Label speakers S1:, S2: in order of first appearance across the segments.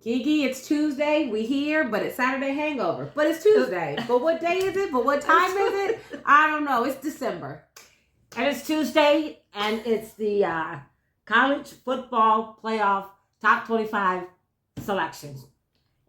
S1: Gigi, it's Tuesday. We here, but it's Saturday hangover. But it's Tuesday. But what day is it? But what time is it? I don't know. It's December.
S2: And it's Tuesday, and it's the college football playoff top 25 selections.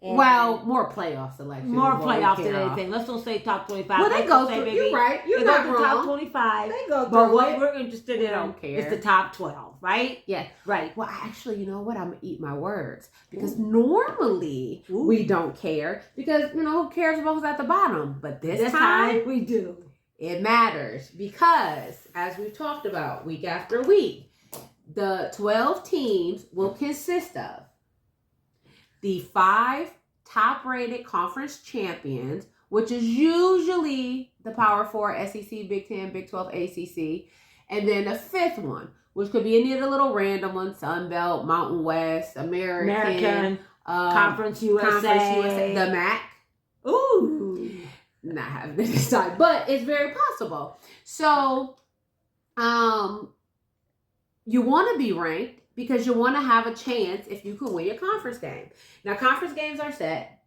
S1: And well, more playoff selections.
S2: More playoffs than anything. Let's don't say top 25.
S1: Well, they go through. You're right. You're not wrong.
S2: Top 25.
S1: They go through.
S2: But what we're interested in is the top 12, right?
S1: Yeah.
S2: Right.
S1: Well, actually, you know what? I'm going to eat my words. Because normally we don't care. Because, who cares about who's at the bottom? But this time
S2: we do.
S1: It matters. Because, as we've talked about week after week, the 12 teams will consist of the 5 top-rated conference champions, which is usually the Power 4, SEC, Big 10, Big 12, ACC. And then the 5th one, which could be any of the little random ones, Sun Belt, Mountain West, American
S2: Conference USA.
S1: The MAC.
S2: Ooh.
S1: Not having to decide, but it's very possible. So, you want to be ranked, because you want to have a chance if you can win your conference game. Now, conference games are set.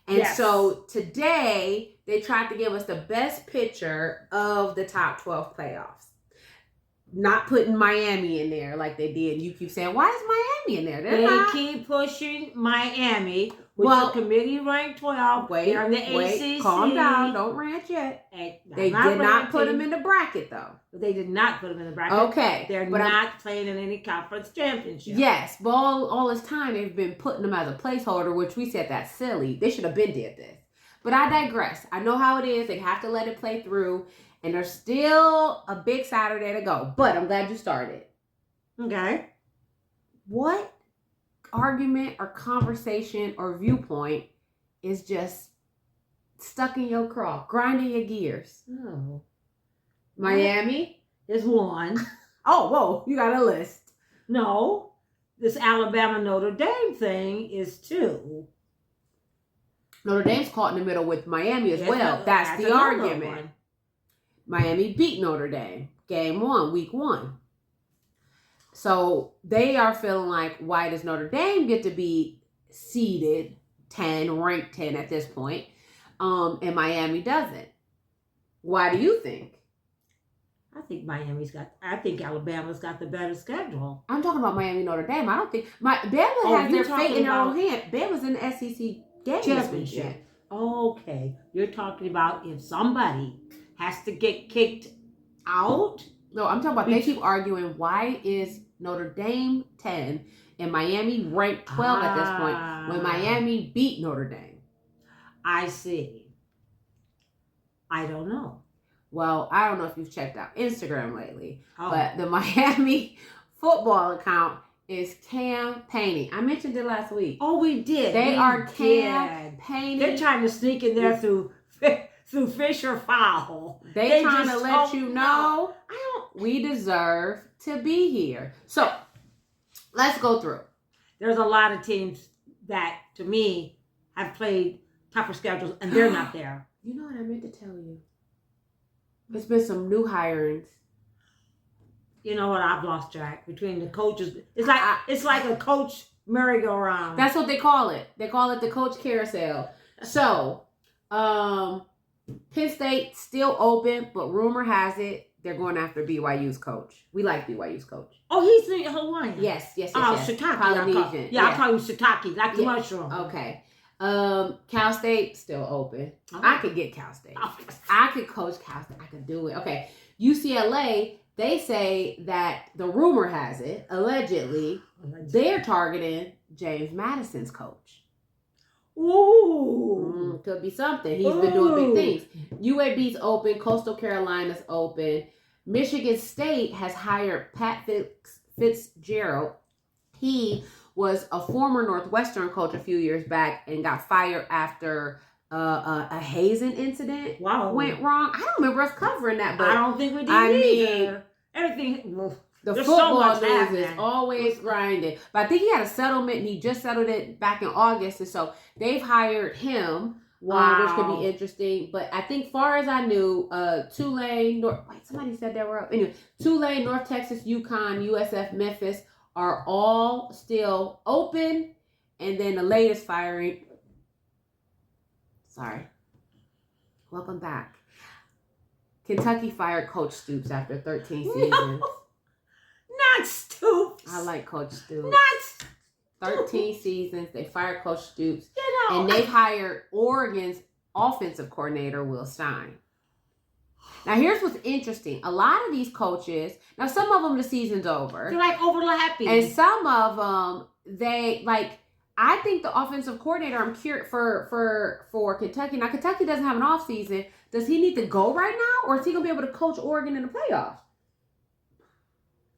S1: And so today, they tried to give us the best picture of the top 12 playoffs. Not putting Miami in there like they did. You keep saying, why is Miami in there?
S2: They keep pushing Miami, which is committee ranked 12. They're in the ACC.
S1: Calm down. Don't rant yet. They did not put them in the bracket, though.
S2: They did not put them in the bracket.
S1: Okay.
S2: They're not playing in any conference championship.
S1: Yes, but all this time they've been putting them as a placeholder, which we said that's silly. They should have been did this. But I digress. I know how it is. They have to let it play through. And there's still a big Saturday to go. But I'm glad you started.
S2: Okay.
S1: What argument or conversation or viewpoint is just stuck in your craw, grinding your gears?
S2: Oh.
S1: Miami
S2: is one.
S1: Oh, whoa. You got a list.
S2: No. This Alabama Notre Dame thing is 2.
S1: Notre Dame's caught in the middle with Miami as well. That's the argument. One. Miami beat Notre Dame. Game 1, week 1. So they are feeling like, why does Notre Dame get to be seeded 10, ranked 10 at this point, and Miami doesn't? Why do you think?
S2: I think Alabama's got the better schedule.
S1: I'm talking about Miami Notre Dame. I don't think Bama has their fate in their own hand. Bama's in the SEC game championship.
S2: Okay. You're talking about if somebody has to get kicked out?
S1: No, I'm talking about they keep arguing, why is Notre Dame 10 and Miami ranked 12 at this point when Miami beat Notre Dame?
S2: I see. I don't know.
S1: Well, I don't know if you've checked out Instagram lately, but the Miami football account is campaigning. I mentioned it last week.
S2: Oh, we did.
S1: They are campaigning.
S2: They're trying to sneak in there through fish or fowl.
S1: They trying to let you know we deserve to be here. So let's go through.
S2: There's a lot of teams that, to me, have played tougher schedules, and they're not there.
S1: You know what I meant to tell you? There's been some new hirings.
S2: You know what? I've lost track between the coaches. It's like a coach merry-go-round.
S1: That's what they call it. They call it the coach carousel. So, Penn State still open, but rumor has it they're going after BYU's coach. We like BYU's coach.
S2: Oh, he's the Hawaiian.
S1: Yes.
S2: Oh, shiitake.
S1: Polynesian.
S2: I call him shiitake, like the mushroom.
S1: Okay. Cal State still open.
S2: Oh.
S1: I could get Cal State. I could coach Cal State. I could do it. Okay. UCLA, they say that the rumor has it, allegedly, they're targeting James Madison's coach.
S2: Ooh.
S1: Could be something. He's been doing big things. UAB's open. Coastal Carolina's open. Michigan State has hired Pat Fitzgerald. He was a former Northwestern coach a few years back and got fired after a hazing incident went wrong. I don't remember us covering that, but
S2: I don't think we did either. Everything.
S1: The football news is always grinding. But I think he had a settlement, and he just settled it back in August. And so they've hired him, which could be interesting. But I think far as I knew, Tulane, somebody said they were up. Anyway, Tulane, North Texas, UConn, USF, Memphis are all still open. And then the latest firing. Sorry. Welcome back. Kentucky fired Coach Stoops after 13 seasons.
S2: Not Stoops.
S1: I like Coach Stoops.
S2: Not
S1: 13 seasons. They fired Coach Stoops.
S2: You know.
S1: And they've hired Oregon's offensive coordinator, Will Stein. Now, here's what's interesting. A lot of these coaches, now some of them the season's over.
S2: They're like overlapping.
S1: And some of them, they like, I think the offensive coordinator, I'm curious for Kentucky. Now, Kentucky doesn't have an off season. Does he need to go right now? Or is he going to be able to coach Oregon in the playoffs?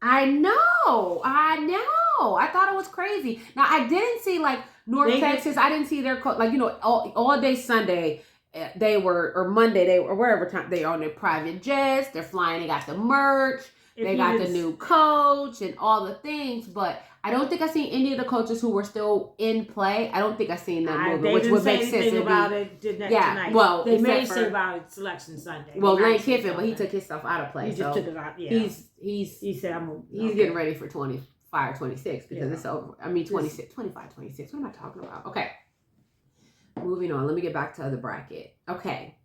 S1: I know. I thought it was crazy. Now, I didn't see like North Texas. I didn't see their coach, like, you know, all day Sunday. They were, or Monday, they were, wherever time, they are on their private jets, they're flying, they got the merch, they got the new coach and all the things, but I don't think I seen any of the coaches who were still in play. I don't think I seen them moving, which would make sense.
S2: About it tonight.
S1: Well,
S2: they may say about it selection Sunday.
S1: Well, Lane Kiffin, but he took his stuff out of play.
S2: He just took it out, yeah.
S1: He said, he's getting ready for 25, 26 because it's over. I mean, 26, 25, 26. What am I talking about? Okay. Moving on. Let me get back to the bracket. Okay.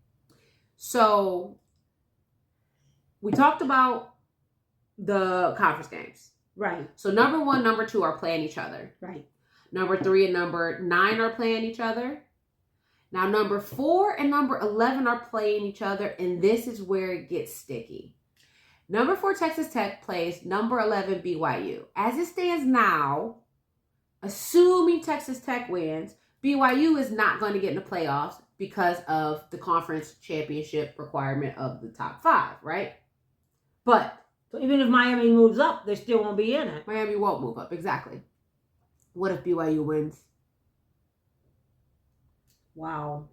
S1: So we talked about the conference games.
S2: Right.
S1: So number 1, number 2 are playing each other.
S2: Right.
S1: Number 3 and number 9 are playing each other. Now number 4 and number 11 are playing each other, and this is where it gets sticky. Number 4 Texas Tech plays number 11 BYU. As it stands now, assuming Texas Tech wins, BYU is not going to get in the playoffs because of the conference championship requirement of the top 5, right? But
S2: so even if Miami moves up, they still won't be in it.
S1: Miami won't move up, exactly. What if BYU wins?
S2: Wow.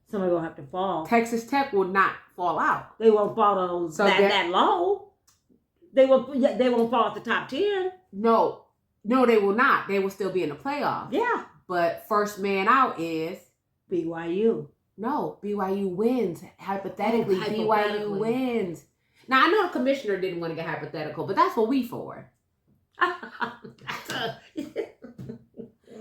S2: Somebody will have to fall.
S1: Texas Tech will not fall out.
S2: They won't fall that low. They won't fall at the top 10.
S1: No, they will not. They will still be in the playoffs.
S2: Yeah.
S1: But first man out is
S2: BYU.
S1: No, BYU wins. Hypothetically, BYU wins. Now, I know the commissioner didn't want to get hypothetical, but that's what we for.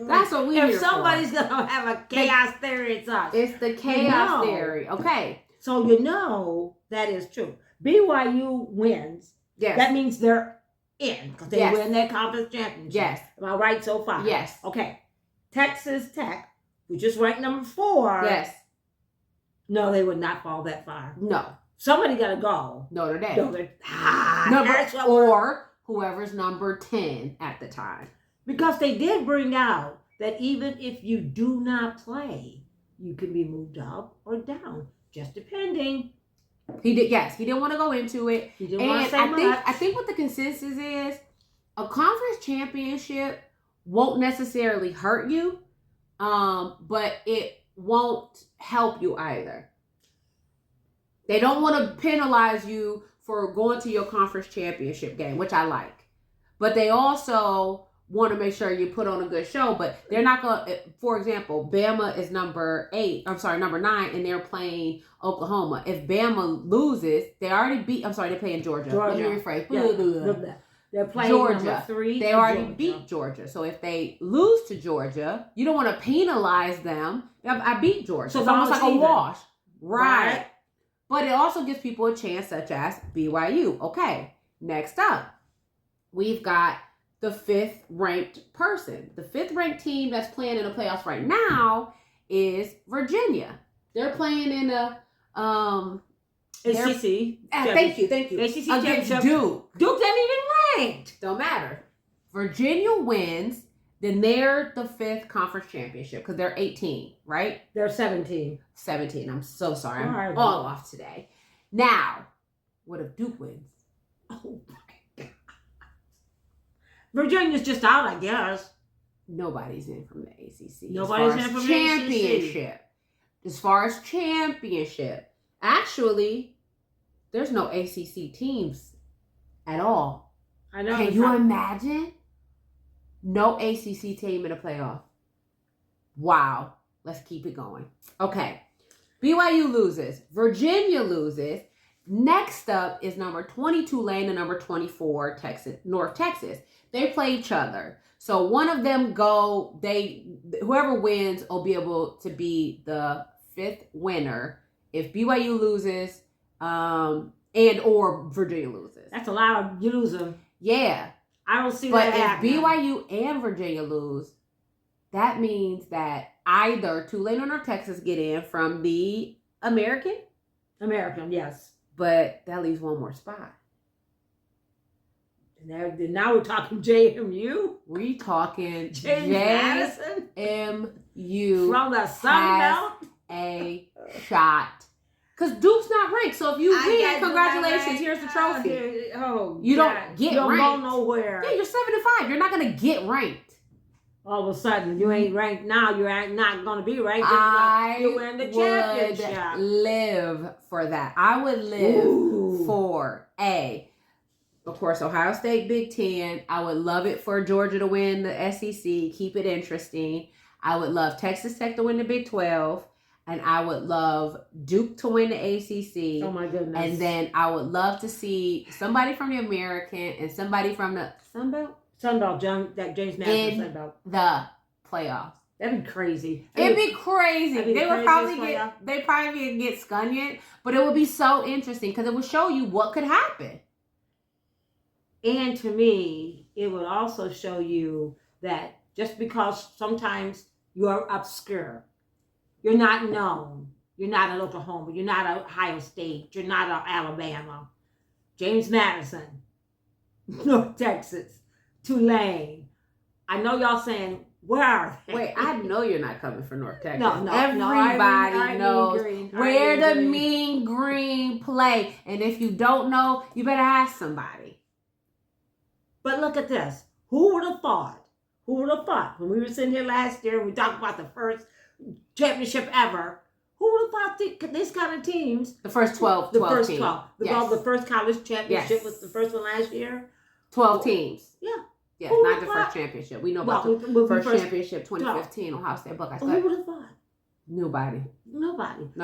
S1: That's what we
S2: If somebody's going to have a chaos theory, it's us.
S1: It's the chaos theory. Okay.
S2: So you know that is true. BYU wins.
S1: Yes.
S2: That means they're in because they win their conference championship.
S1: Yes.
S2: Am I right so far?
S1: Yes.
S2: Okay. Texas Tech, who just ranked number 4.
S1: Yes.
S2: No, they would not fall that far.
S1: No.
S2: Somebody got to go.
S1: Notre Dame. Or whoever's number 10 at the time.
S2: Because they did bring out that even if you do not play, you can be moved up or down, just depending.
S1: He didn't want to go into it.
S2: He didn't want to say much.
S1: I think what the consensus is, a conference championship won't necessarily hurt you, but it won't help you either. They don't want to penalize you for going to your conference championship game, which I like. But they also want to make sure you put on a good show. But they're not going to, for example, Bama is number 9, and they're playing Oklahoma. If Bama loses, they're playing Georgia. Let me rephrase.
S2: Yeah. They're playing
S1: Georgia.
S2: number 3.
S1: They already beat Georgia. So if they lose to Georgia, you don't want to penalize them. I beat Georgia. So it's almost like a wash. Right. But it also gives people a chance, such as BYU. Okay, next up, we've got the 5th ranked person. The 5th ranked team that's playing in the playoffs right now is Virginia. They're playing in the
S2: ACC.
S1: Thank you.
S2: ACC
S1: against
S2: championship. Duke ain't even ranked.
S1: Don't matter. Virginia wins, then they're the 5th conference championship because they're 18, right?
S2: They're 17.
S1: 17. I'm so sorry. I'm all off today. Now, what if Duke wins?
S2: Oh my God. Virginia's just out, I guess.
S1: Nobody's in from the ACC.
S2: Nobody's in from
S1: championship.
S2: the ACC.
S1: As far as championship, actually, there's no ACC teams at all.
S2: I know.
S1: Can you imagine? No ACC team in the playoff. Wow. Let's keep it going. Okay. BYU loses. Virginia loses. Next up is number 20 Tulane and number 24 North Texas. They play each other. So one of them whoever wins will be able to be the fifth winner if BYU loses and or Virginia loses.
S2: That's a lot of losing.
S1: Yeah.
S2: I don't see
S1: that
S2: happening.
S1: But if BYU and Virginia lose, that means that either Tulane or North Texas get in from the American,
S2: yes.
S1: But that leaves one more spot.
S2: Now we're talking JMU.
S1: We talking
S2: James Madison
S1: JMU
S2: from the Sun Belt.
S1: A shot. Because Duke's not ranked. So if you win, congratulations. Here's the trophy. You don't get ranked. You don't go nowhere. Yeah, you're 7-5. You're not going to get ranked.
S2: All of a sudden, you ain't ranked now. You ain't not going to be ranked. You win the championship.
S1: I would live for that. I would live for of course, Ohio State Big Ten. I would love it for Georgia to win the SEC. Keep it interesting. I would love Texas Tech to win the Big 12. And I would love Duke to win the ACC.
S2: Oh, my goodness.
S1: And then I would love to see somebody from the American and somebody from the Sun Belt.
S2: James Madison Sun Belt.
S1: The playoffs.
S2: That'd be crazy.
S1: It'd be crazy. They would probably get scunion, but it would be so interesting because it would show you what could happen.
S2: And to me, it would also show you that just because sometimes you're obscure, you're not known, you're not at Oklahoma, you're not at Ohio State, you're not at Alabama, James Madison, North Texas, Tulane. I know y'all saying, where are they?
S1: Wait, I know you're not coming for North Texas.
S2: No.
S1: Everybody knows where the Mean Green play. And if you don't know, you better ask somebody.
S2: But look at this. Who would have thought? When we were sitting here last year and we talked about the first championship ever, who would have thought these kind of teams?
S1: The first 12 teams.
S2: The first college championship was the first one last year.
S1: 12 teams.
S2: Yeah.
S1: Yes, not the first championship. We know about the first championship, 2015, Ohio State Buckeyes.
S2: Who would have thought?
S1: Nobody.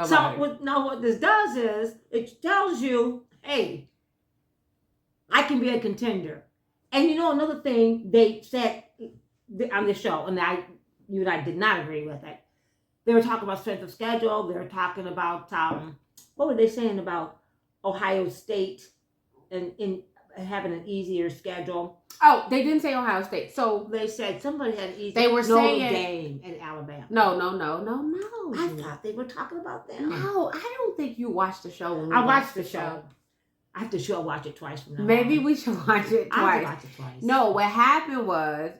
S2: So what this does is it tells you, hey, I can be a contender. And you know another thing they said on the show, and you and I did not agree with it. They were talking about strength of schedule. They were talking about what were they saying about Ohio State and in having an easier schedule?
S1: Oh, they didn't say Ohio State. So
S2: they said somebody had an easier.
S1: They were saying
S2: game in Alabama.
S1: No.
S2: I thought they were talking about them.
S1: No, I don't think you watched the show.
S2: I watched the show. I have to watch it twice from now.
S1: Maybe we should watch it twice.
S2: I have to watch it twice.
S1: No, what happened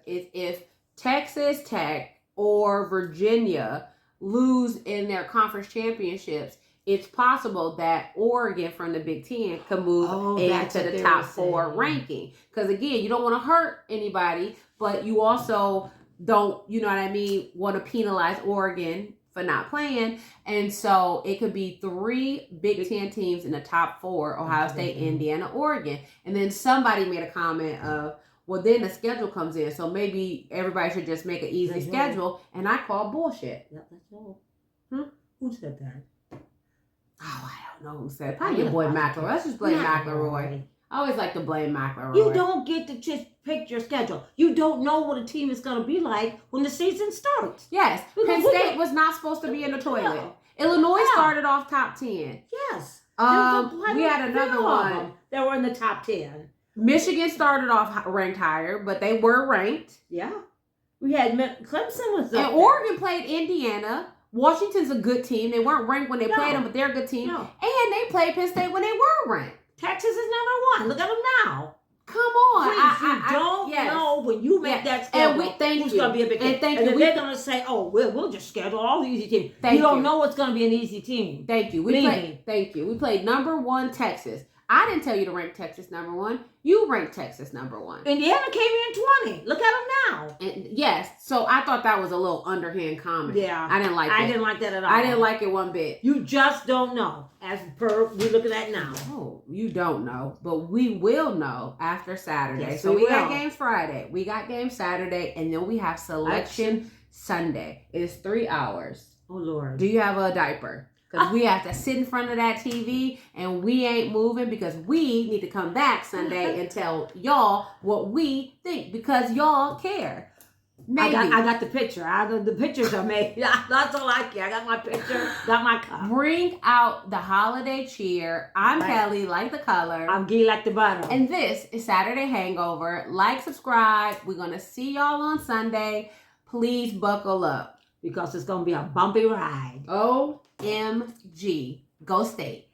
S1: is if Texas Tech or Virginia lose in their conference championships, it's possible that Oregon from the Big Ten could move into the top 4 ranking. Because again, you don't want to hurt anybody, but you also don't, you know what I mean, want to penalize Oregon for not playing. And so it could be 3 Big Ten teams in the top 4, Ohio State, Indiana, Oregon. And then somebody made a comment of, well, then the schedule comes in. So maybe everybody should just make an easy schedule. And I call bullshit.
S2: Yep, that's all. Who said that?
S1: Oh, I don't know who said it. Probably your boy McElroy. Let's just blame McElroy. I always like to blame McElroy.
S2: You don't get to just pick your schedule. You don't know what a team is going to be like when the season starts.
S1: Yes. Penn State was not supposed to be in the toilet. No. Illinois started off top 10.
S2: Yes.
S1: We had another one.
S2: They were in the top 10.
S1: Michigan started off ranked higher, but they were ranked.
S2: Yeah. We had Clemson was up
S1: and Oregon played Indiana. Washington's a good team. They weren't ranked when they played them, but they're a good team. No. And they played Penn State when they were ranked.
S2: Texas is #1. Look at them now.
S1: Come on.
S2: Please, you don't know when you make that schedule who's going to be a big team. And then they're going to say, oh, we'll just schedule all the easy teams. You don't know what's going to be an easy team.
S1: Thank you. We played #1 Texas. I didn't tell you to rank Texas #1. You ranked Texas #1.
S2: Indiana came in 20. Look at them now.
S1: And yes, so I thought that was a little underhand comment.
S2: Yeah.
S1: I didn't like it.
S2: I didn't like that at all.
S1: I didn't like it one bit.
S2: You just don't know, as per we're looking at now.
S1: Oh, you don't know. But we will know after Saturday.
S2: Yes,
S1: so we got games Friday. We got games Saturday. And then we have selection Sunday. It is 3 hours.
S2: Oh, Lord.
S1: Do you have a diaper? Because we have to sit in front of that TV and we ain't moving because we need to come back Sunday and tell y'all what we think because y'all care. Maybe.
S2: I got the picture. The pictures are made. That's all I care. I got my picture, got my cup.
S1: Bring out the holiday cheer. I'm Kelly, like the color.
S2: I'm Gee, like the butter.
S1: And this is Saturday Hangover. Like, subscribe. We're going to see y'all on Sunday. Please buckle up.
S2: Because it's going to be a bumpy ride.
S1: OMG. Go State.